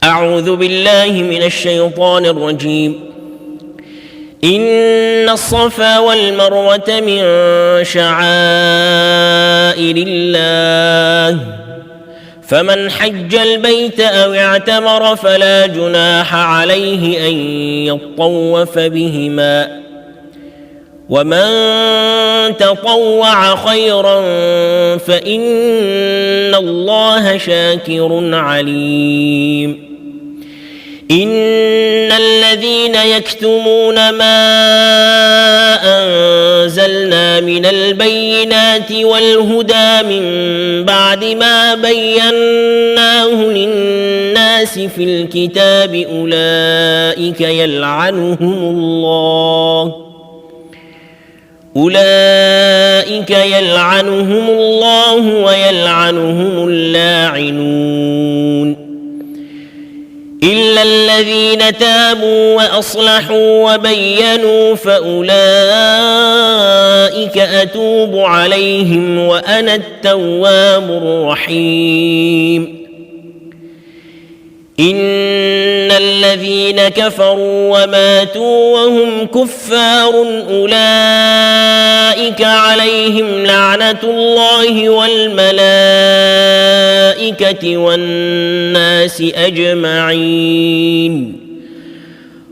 أعوذ بالله من الشيطان الرجيم. إن الصفا والمروة من شعائر الله فمن حج البيت أو اعتمر فلا جناح عليه أن يطوف بهما ومن تطوع خيرا فإن الله شاكر عليم. إن الذين يكتمون ما أنزلنا من البينات والهدى من بعد ما بيناه للناس في الكتاب أولئك يلعنهم الله ويلعنهم اللاعنون إلا الذين تابوا وأصلحوا وبينوا فأولئك أتوب عليهم وأنا التواب الرحيم. إن الذين كفروا وماتوا وهم كفار أولئك عليهم لعنة الله والملائكة والناس أجمعين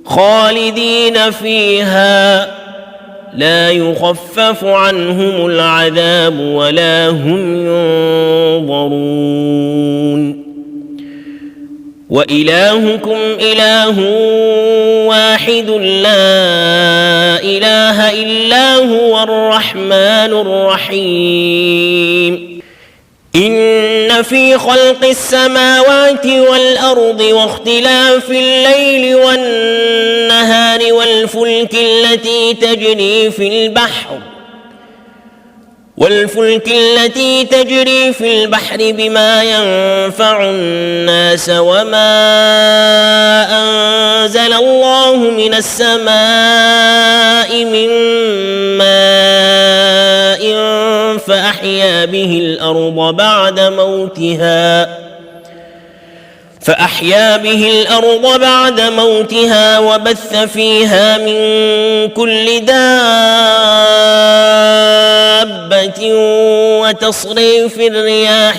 خالدين فيها لا يخفف عنهم العذاب ولا هم ينظرون. وإلهكم إله واحد لا إله إلا هو الرحمن الرحيم. إن في خلق السماوات والأرض واختلاف الليل والنهار والفلك التي تجري في البحر بما ينفع الناس وما أنزل الله من السماء من ماء فأحيا به الأرض بعد موتها وبث فيها من كل دابة وتصريف الرياح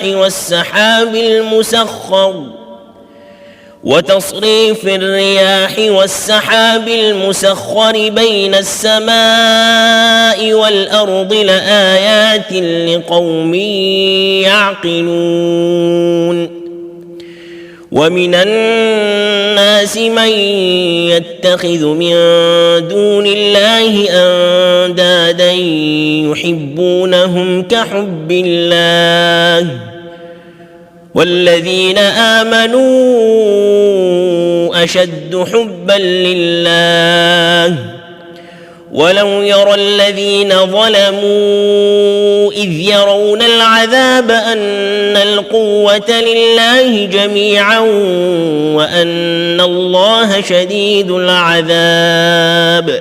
والسحاب المسخر بين السماء والأرض لآيات لقوم يعقلون. ومن الناس من يتخذ من دون الله أندادا يحبونهم كحب الله والذين آمنوا أشد حبا لله ولو يرى الذين ظلموا إذ يرون العذاب أن القوة لله جميعا وأن الله شديد العذاب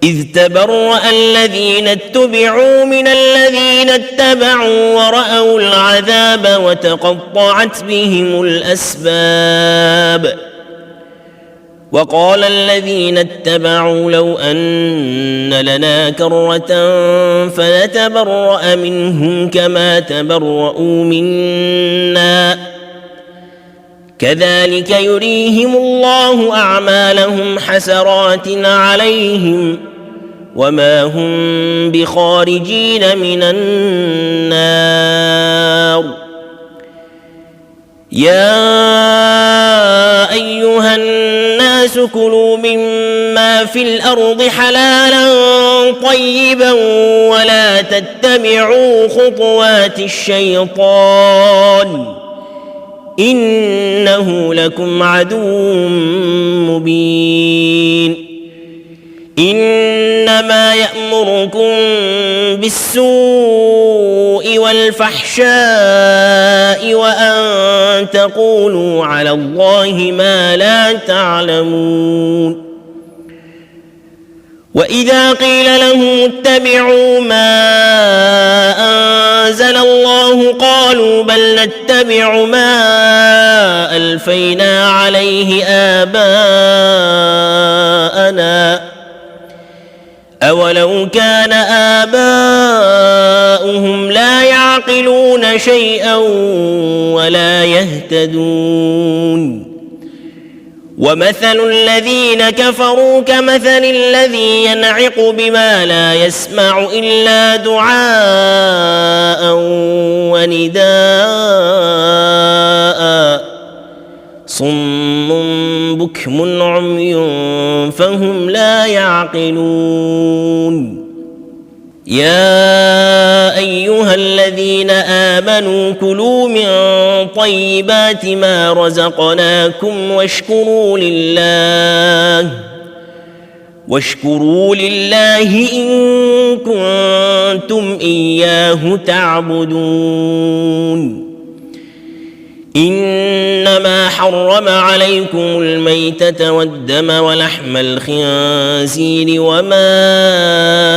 إذ تبرأ الذين اتبعوا من الذين اتبعوا ورأوا العذاب وتقطعت بهم الأسباب. وقال الذين اتبعوا لو أن لنا كرة فنتبرأ منهم كما تبرؤوا منا كذلك يريهم الله أعمالهم حسرات عليهم وما هم بخارجين من النار. يا أيها الناس كلوا مما في الأرض حلالا طيبا ولا تتبعوا خطوات الشيطان إنه لكم عدو مبين. إنما يأمركم بالسوء والفحشاء وأن تقولوا على الله ما لا تعلمون. وإذا قيل لهم اتبعوا ما أنزل الله قالوا بل نتبع ما ألفينا عليه آباءنا أولو كان آباؤهم لا يعقلون شيئا ولا يهتدون ومثل الذين كفروا كمثل الذي ينعق بما لا يسمع إلا دعاء ونداء صم بكم عمي فهم لا يعقلون يا أيها الذين آمنوا كلوا من طيبات ما رزقناكم واشكروا لله إن كنتم إياه تعبدون إنما حرم عليكم الميتة والدم ولحم الخنزير وما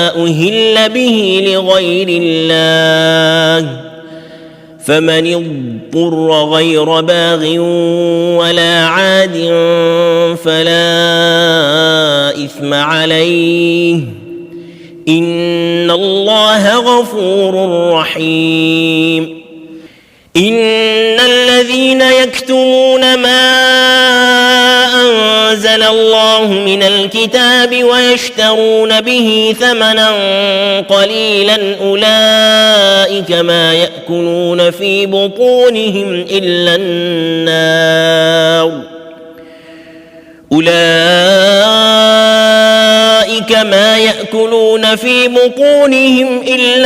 أهل به لغير الله فمن اضطر غير باغ ولا عاد فلا إثم عليه إن الله غفور رحيم إن الذين يكتمون ما أنزل الله من الكتاب ويشترون به ثمنا قليلا أولئك ما يأكلون في بطونهم إلا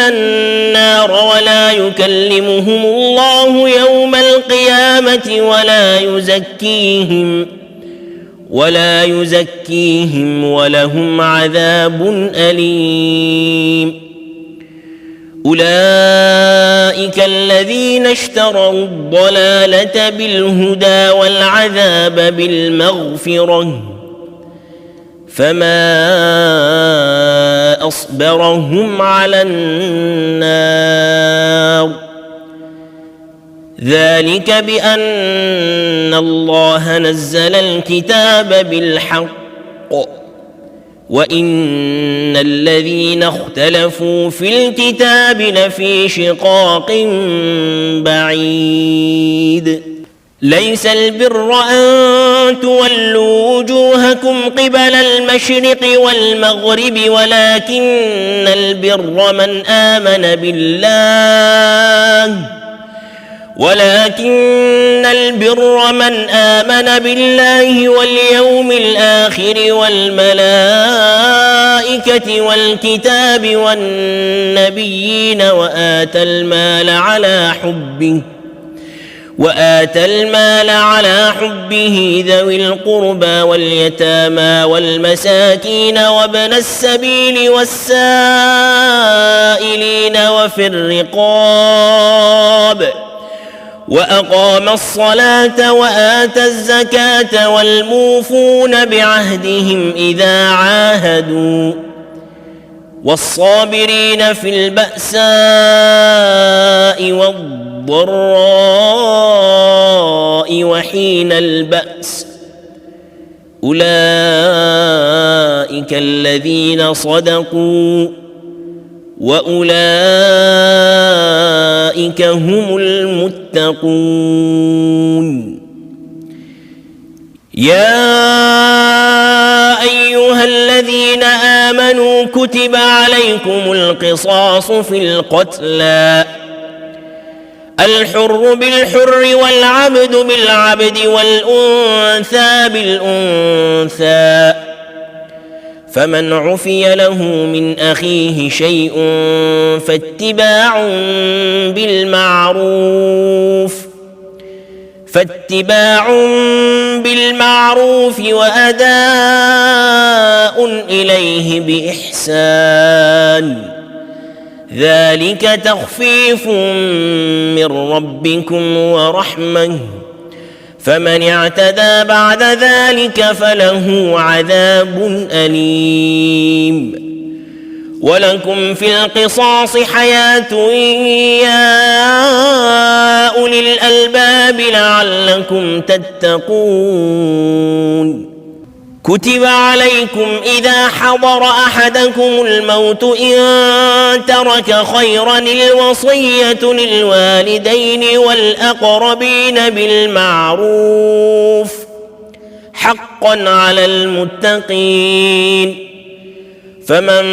النار ولا يكلمهم الله يوم القيامة ولا يزكيهم ولهم عذاب أليم أولئك الذين اشتروا الضلالة بالهدى والعذاب بالمغفرة فما أصبرهم على النار ذلك بأن الله نزل الكتاب بالحق وإن الذين اختلفوا في الكتاب لفي شقاق بعيد ليس البر أن تولوا وجوهكم قبل المشرق والمغرب ولكن البر من آمن بالله واليوم الآخر والملائكة والكتاب والنبيين وآتى المال على حبه ذوي القربى واليتامى والمساكين وابن السبيل والسائلين وفي الرقاب وأقام الصلاة وآتى الزكاة والموفون بعهدهم إذا عاهدوا والصابرين في البأساء والضراء وحين البأس أولئك الذين صدقوا وأولئك هم المتقون يا أيها الذين آمنوا كتب عليكم القصاص في القتلى الحر بالحر والعبد بالعبد والأنثى بالأنثى فمن عفي له من أخيه شيء فاتباع بالمعروف وأداء إليه بإحسان ذلك تخفيف من ربكم ورحمة فمن اعتدى بعد ذلك فله عذاب أليم. ولكم في القصاص حياة يا أولي الألباب لعلكم تتقون. كتب عليكم إذا حضر أحدكم الموت إن ترك خيرا الوصية للوالدين والأقربين بالمعروف حقا على المتقين. فمن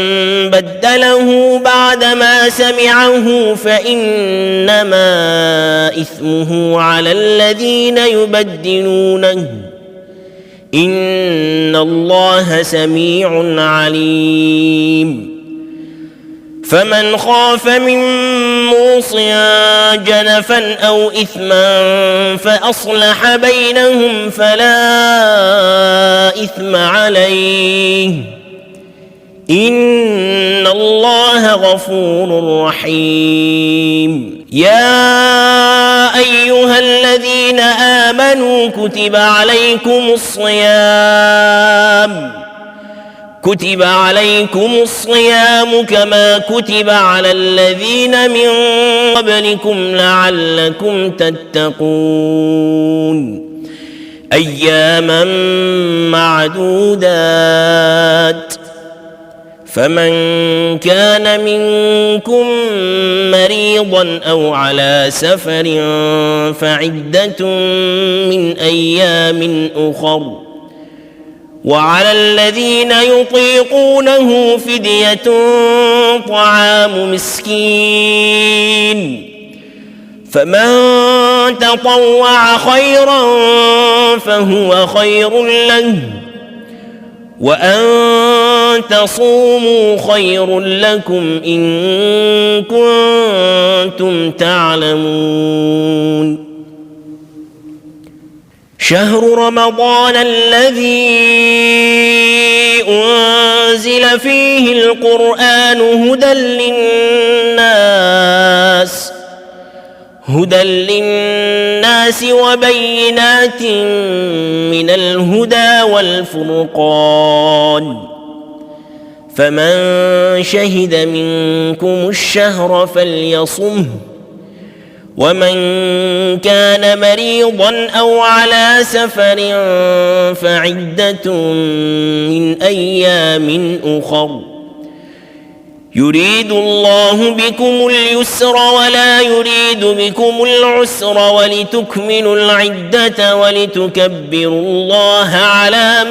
بدله بعدما سمعه فإنما إثمه على الذين يبدلونه إن الله سميع عليم. فمن خاف من موص جنفا أو إثما فأصلح بينهم فلا إثم عليه إن الله غفور رحيم. يا أيها الذين آمنوا كتب عليكم الصيام كما كتب على الذين من قبلكم لعلكم تتقون. أياما معدودات. فمن كان منكم مريضا أو على سفر فعدة من أيام أخر. وعلى الذين يطيقونه فدية طعام مسكين. فمن تطوع خيرا فهو خير له وأن تصوموا خير لكم إن كنتم تعلمون. شهر رمضان الذي أنزل فيه القرآن هدى للناس وبينات من الهدى والفرقان. فمن شهد منكم الشهر فليصمه ومن كان مريضا أو على سفر فعدة من أيام أخر. يريد الله بكم اليسر ولا يريد بكم العسر ولتكملوا العدة ولتكبروا الله على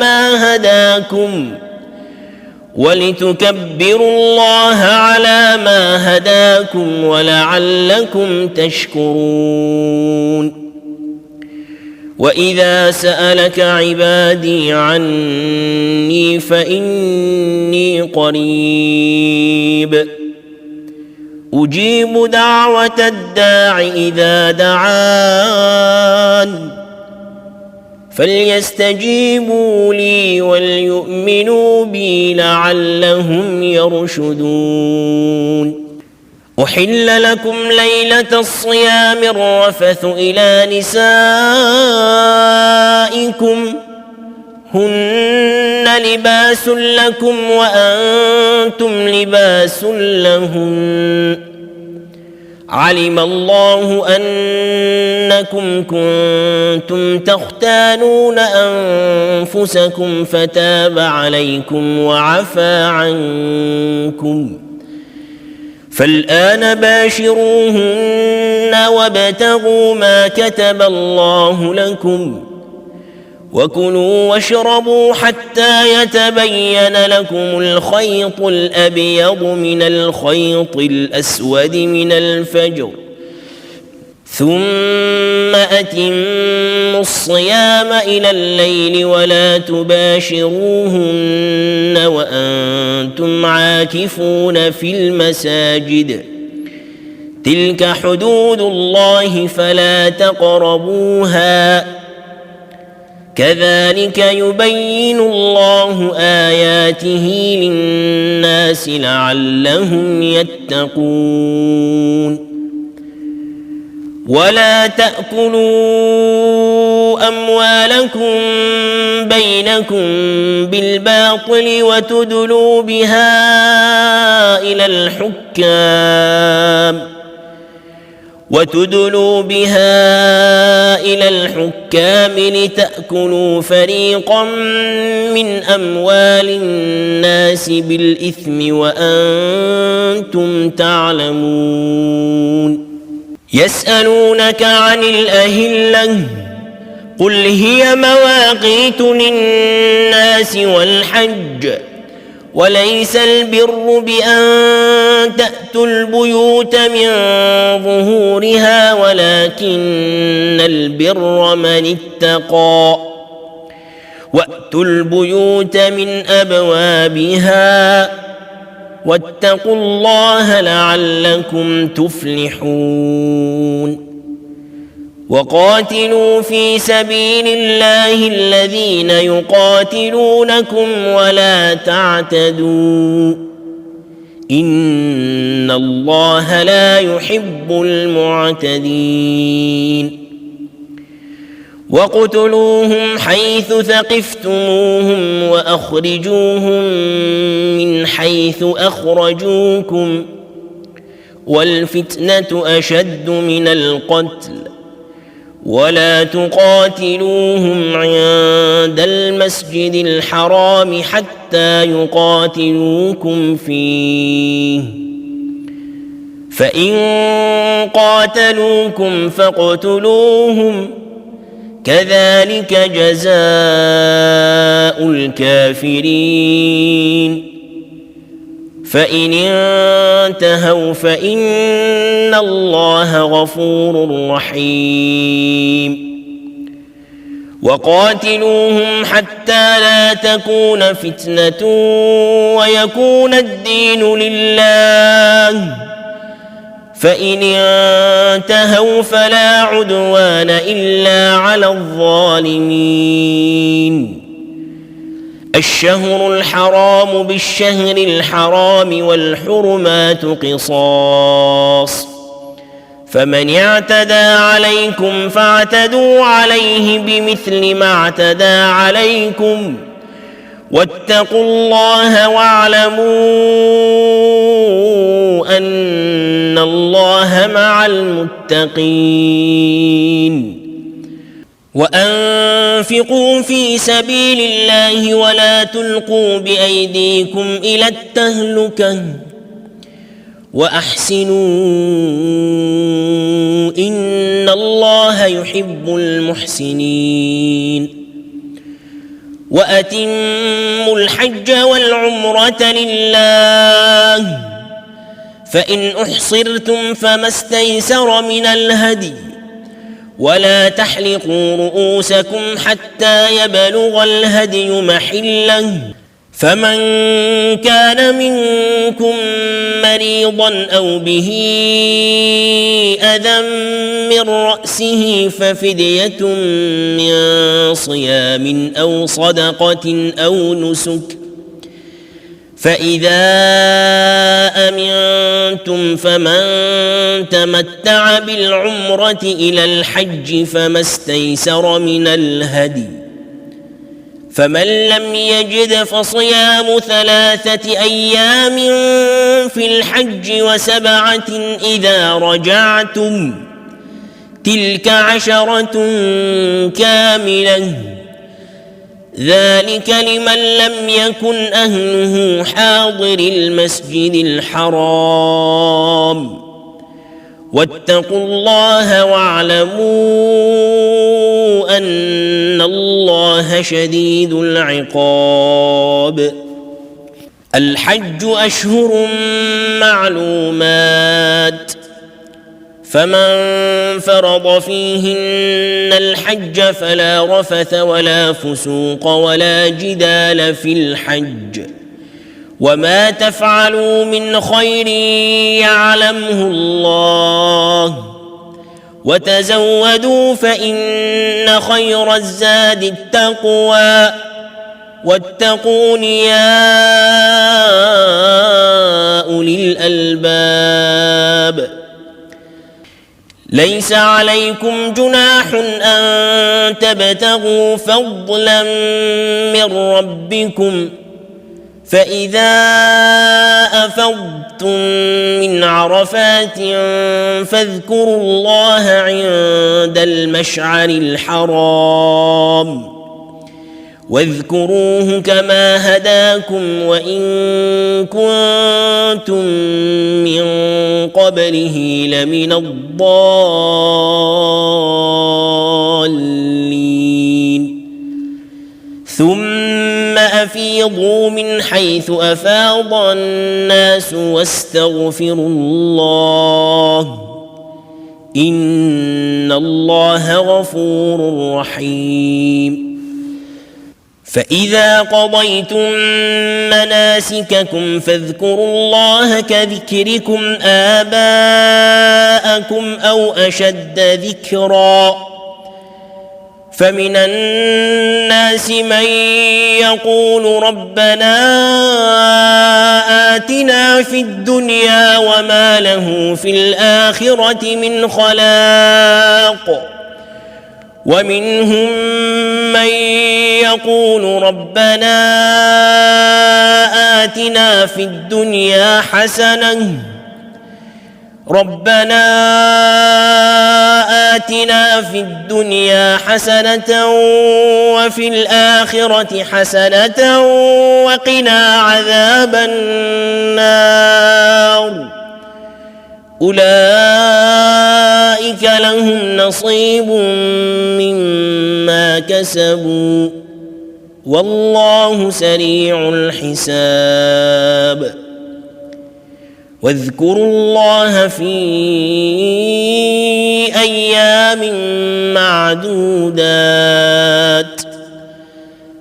ما هداكم ولعلكم تشكرون. وإذا سألك عبادي عني فإني قريب أجيب دعوة الداع إذا دعان فليستجيبوا لي وليؤمنوا بي لعلهم يرشدون. أحل لكم ليلة الصيام الرفث إلى نسائكم هن لباس لكم وأنتم لباس لهن. علم الله أنكم كنتم تختانون أنفسكم فتاب عليكم وعفى عنكم فالآن باشروهن وابتغوا ما كتب الله لكم وكلوا واشربوا حتى يتبين لكم الخيط الأبيض من الخيط الأسود من الفجر ثم أتموا الصيام إلى الليل ولا تباشروهن وأنتم عاكفون في المساجد تلك حدود الله فلا تقربوها كذلك يبين الله آياته للناس لعلهم يتقون ولا تأكلوا أموالكم بينكم بالباطل وتدلوا بها إلى الحكام لتأكلوا فريقا من أموال الناس بالإثم وأنتم تعلمون. يسألونك عن الأهلة قل هي مواقيت للناس والحج وليس البر بأن تأتوا البيوت من ظهورها ولكن البر من اتقى وأتوا البيوت من أبوابها واتقوا الله لعلكم تفلحون. وقاتلوا في سبيل الله الذين يقاتلونكم ولا تعتدوا إن الله لا يحب المعتدين. وقتلوهم حيث ثقفتموهم وأخرجوهم من حيث أخرجوكم والفتنة أشد من القتل ولا تقاتلوهم عند المسجد الحرام حتى يقاتلوكم فيه فإن قاتلوكم فاقتلوهم كذلك جزاء الكافرين. فإن انتهوا فإن الله غفور رحيم. وقاتلوهم حتى لا تكون فتنة ويكون الدين لله فإن انتهوا فلا عدوان إلا على الظالمين. الشهر الحرام بالشهر الحرام والحرمات قصاص فمن اعتدى عليكم فاعتدوا عليه بمثل ما اعتدى عليكم واتقوا الله واعلموا أن الله مع المتقين. وأنفقوا في سبيل الله ولا تلقوا بأيديكم إلى التهلكة وأحسنوا إن الله يحب المحسنين. وأتموا الحج والعمرة لله فإن أحصرتم فما استيسر من الهدي ولا تحلقوا رؤوسكم حتى يبلغ الهدي محله فمن كان منكم مريضا أو به أذى من رأسه ففدية من صيام أو صدقة أو نسك فإذا أمنتم فمن تمتع بالعمرة إلى الحج فما استيسر من الهدي فمن لم يجد فصيام 3 أيام في الحج و7 إذا رجعتم تلك 10 كاملة ذلك لمن لم يكن أهله حاضر المسجد الحرام واتقوا الله واعلموا أن الله شديد العقاب. الحج أشهر معلومات فمن فرض فيهن الحج فلا رفث ولا فسوق ولا جدال في الحج وما تفعلوا من خير يعلمه الله وتزودوا فإن خير الزاد التقوى واتقون يا أولي الألباب. ليس عليكم جناح أن تبتغوا فضلا من ربكم فإذا أفضتم من عرفات فاذكروا الله عند المشعر الحرام واذكروه كما هداكم وإن كنتم من قبله لمن الضالين ثم أفيضوا من حيث أفاض الناس واستغفروا الله إن الله غفور رحيم فإذا قضيتم مناسككم فاذكروا الله كذكركم آباءكم أو أشد ذكرًا فمن الناس من يقول ربنا آتنا في الدنيا وما له في الآخرة من خلاق ومنهم من يقول ربنا آتنا في الدنيا حسنة وفي الآخرة حسنة وقنا عذاب النار أولئك لهم نصيب مما كسبوا والله سريع الحساب واذكروا الله في أيام معدودات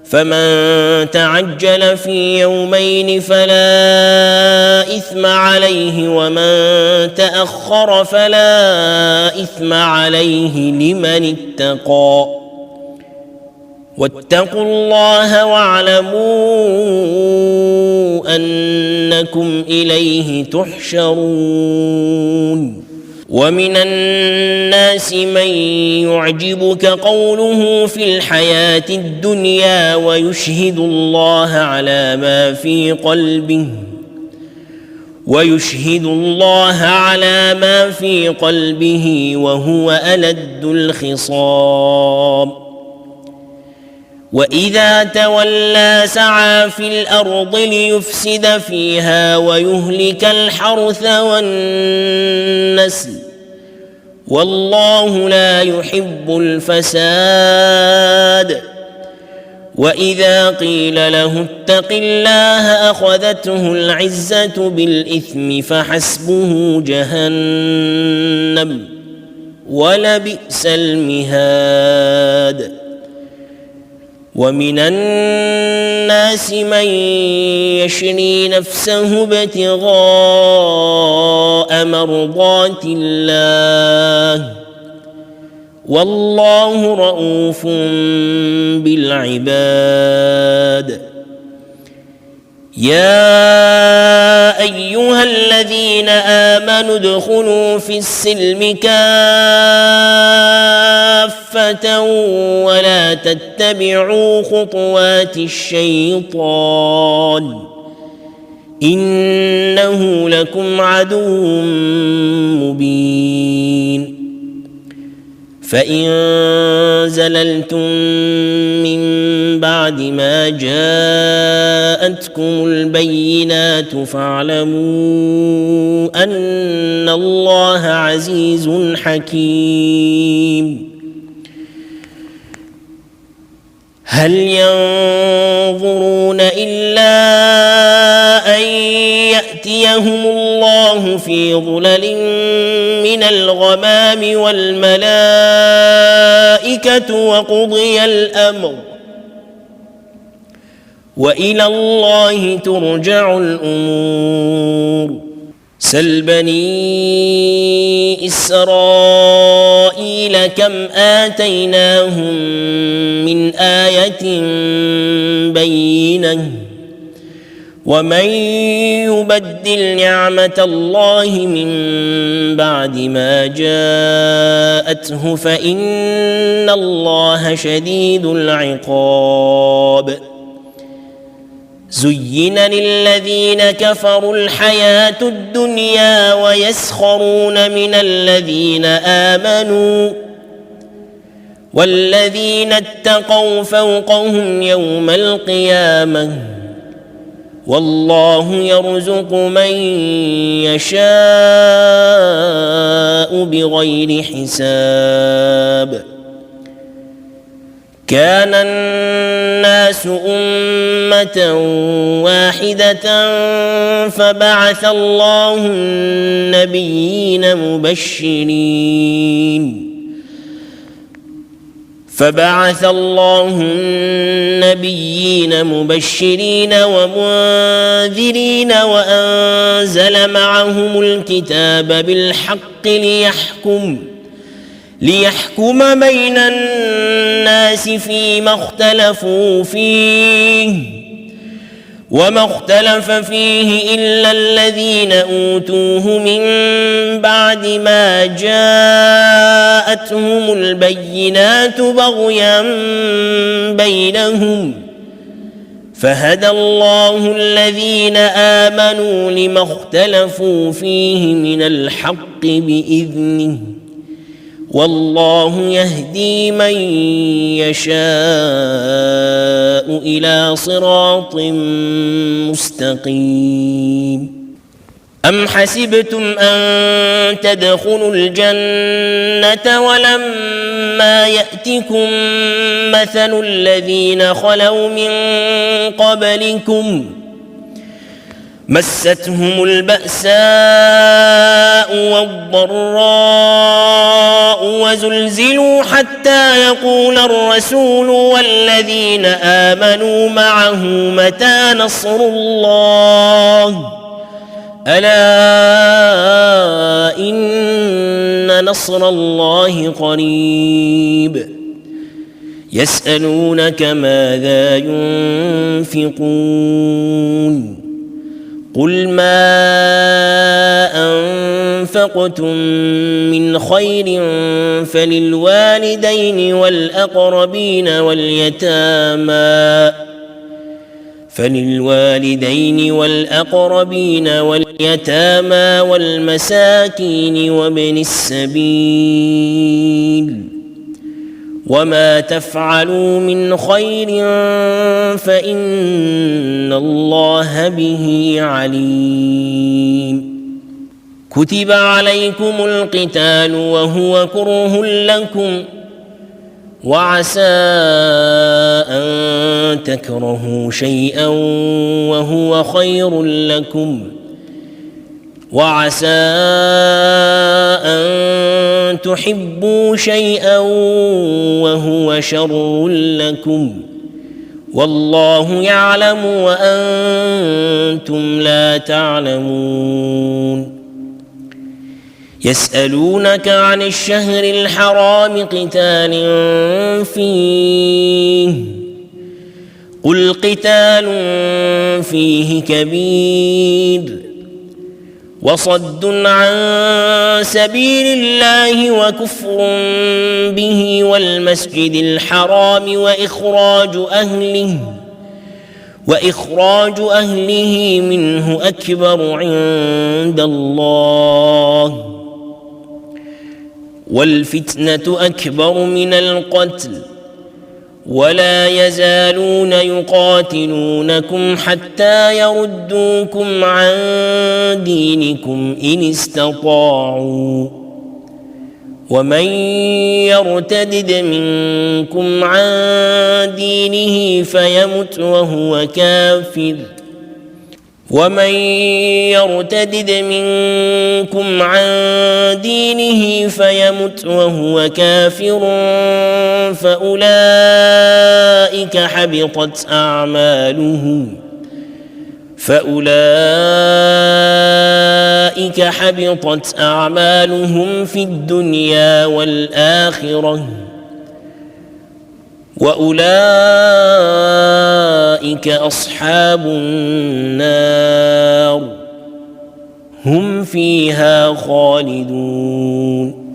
فمن تعجل في يومين فلا إثم عليه ومن تأخر فلا إثم عليه لمن اتقى واتقوا الله واعلموا أنكم إليه تحشرون ومن الناس من يعجبك قوله في الحياة الدنيا ويشهد الله على ما في قلبه وهو ألد الخصام وإذا تولى سعى في الأرض ليفسد فيها ويهلك الحرث والنسل والله لا يحب الفساد وإذا قيل له اتق الله أخذته العزة بالإثم فحسبه جهنم ولبئس المهاد ومن الناس من يشري نفسه ابتغاء مرضات الله والله رؤوف بالعباد يا أيها الذين آمنوا ادخلوا في السلم كافة ولا تتبعوا خطوات الشيطان إنه لكم عدو مبين فإن زللتم من بعد ما جاءتكم البينات فاعلموا أن الله عزيز حكيم هل ينظرون إلا أن يأتيهم الله في ظلل من الغمام والملائكة وقضي الأمر وإلى الله ترجع الأمور سل بني إسرائيل كم آتيناهم من آية بينة ومن يبدل نعمة الله من بعد ما جاءته فإن الله شديد العقاب. زين للذين كفروا الحياة الدنيا ويسخرون من الذين آمنوا والذين اتقوا فوقهم يوم القيامة والله يرزق من يشاء بغير حساب. كان الناس أمة واحدة فبعث الله النبيين مبشرين ومنذرين وأنزل معهم الكتاب بالحق ليحكم بين الناس فيما اختلفوا فيه وما اختلف فيه إلا الذين أوتوه من بعد ما جاءتهم البينات بغيا بينهم فهدى الله الذين آمنوا لما اختلفوا فيه من الحق بإذنه والله يهدي من يشاء إلى صراط مستقيم. أم حسبتم أن تدخلوا الجنة ولما يأتكم مثل الذين خلوا من قبلكم مستهم البأساء والضراء وزلزلوا حتى يقول الرسول والذين آمنوا معه متى نصر الله ألا إن نصر الله قريب. يسألونك ماذا ينفقون قل ما أنفقتم من خير فللوالدين والأقربين واليتامى والمساكين وابن السبيل وما تفعلوا من خير فإن الله به عليم. كتب عليكم القتال وهو كره لكم وعسى أن تكرهوا شيئا وهو خير لكم وعسى أن تحبوا شيئا وهو شر لكم والله يعلم وأنتم لا تعلمون. يسألونك عن الشهر الحرام قتال فيه قل قتال فيه كبير وصد عن سبيل الله وكفر به والمسجد الحرام وإخراج أهله منه أكبر عند الله والفتنة أكبر من القتل ولا يزالون يقاتلونكم حتى يردوكم عن دينكم إن استطاعوا ومن يرتد منكم عن دينه فيمت وهو كافر فأولئك حبطت أعمالهم في الدنيا والآخرة وأولئك أولئك أصحاب النار هم فيها خالدون.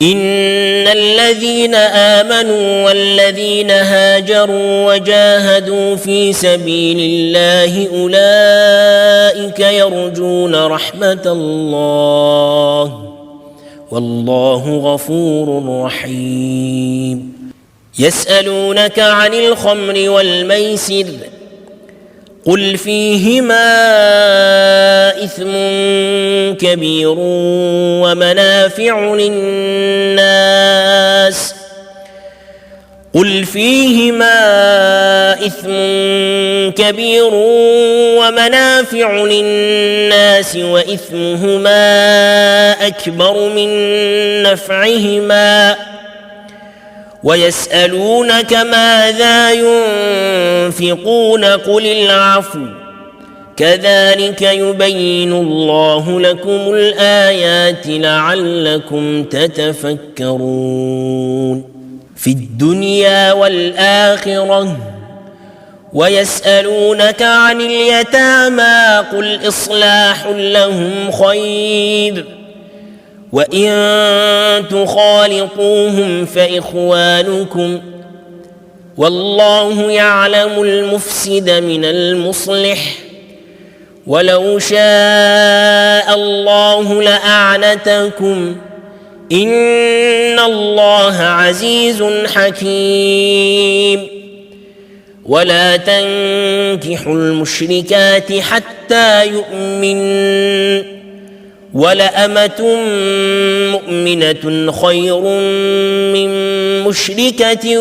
إن الذين آمنوا والذين هاجروا وجاهدوا في سبيل الله أولئك يرجون رحمة الله والله غفور رحيم. يسألونك عن الخمر والميسر قل فيهما إثم كبير ومنافع للناس وإثمهما أكبر من نفعهما ويسألونك ماذا ينفقون قل العفو كذلك يبين الله لكم الآيات لعلكم تتفكرون في الدنيا والآخرة. ويسألونك عن اليتامى قل إصلاح لهم خير وإن تخالطوهم فإخوانكم والله يعلم المفسد من المصلح ولو شاء الله لأعنتكم إن الله عزيز حكيم. ولا تنكحوا المشركات حتى يؤمنن ولأمة مؤمنة خير من مشركة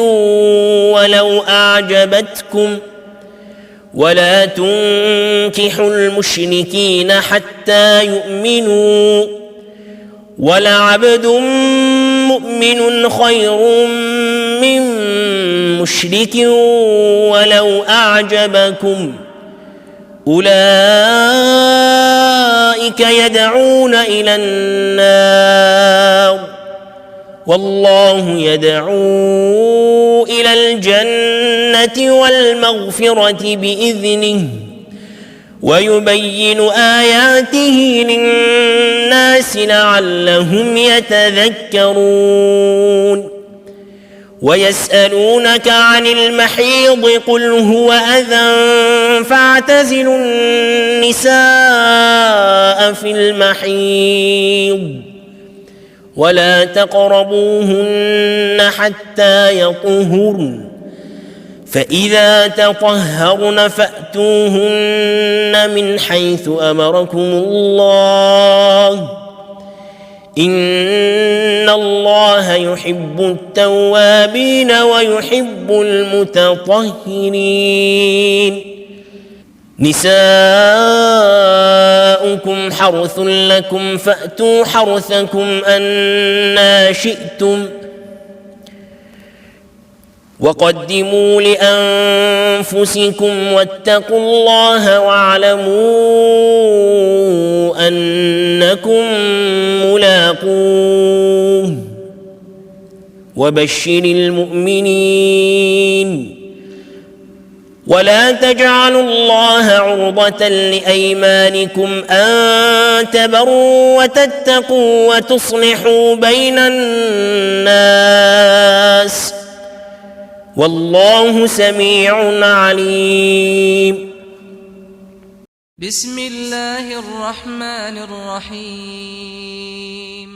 ولو أعجبتكم ولا تنكحوا المشركين حتى يؤمنوا ولعبد مؤمن خير من مشرك ولو أعجبكم أولئك يدعون إلى النار والله يدعو إلى الجنة والمغفرة بإذنه ويبين آياته للناس لعلهم يتذكرون. ويسألونك عن المحيض قل هو أذى فاعتزلوا النساء في المحيض ولا تقربوهن حتى يطهرن فإذا تطهرن فأتوهن من حيث أمركم الله إن الله يحب التوابين ويحب المتطهرين. نساؤكم حرث لكم فأتوا حرثكم أنى شئتم وقدموا لأنفسكم واتقوا الله واعلموا أنكم ملاقوه وبشر المؤمنين. ولا تجعلوا الله عرضة لأيمانكم أن تبروا وتتقوا وتصلحوا بين الناس والله سميع عليم. بسم الله الرحمن الرحيم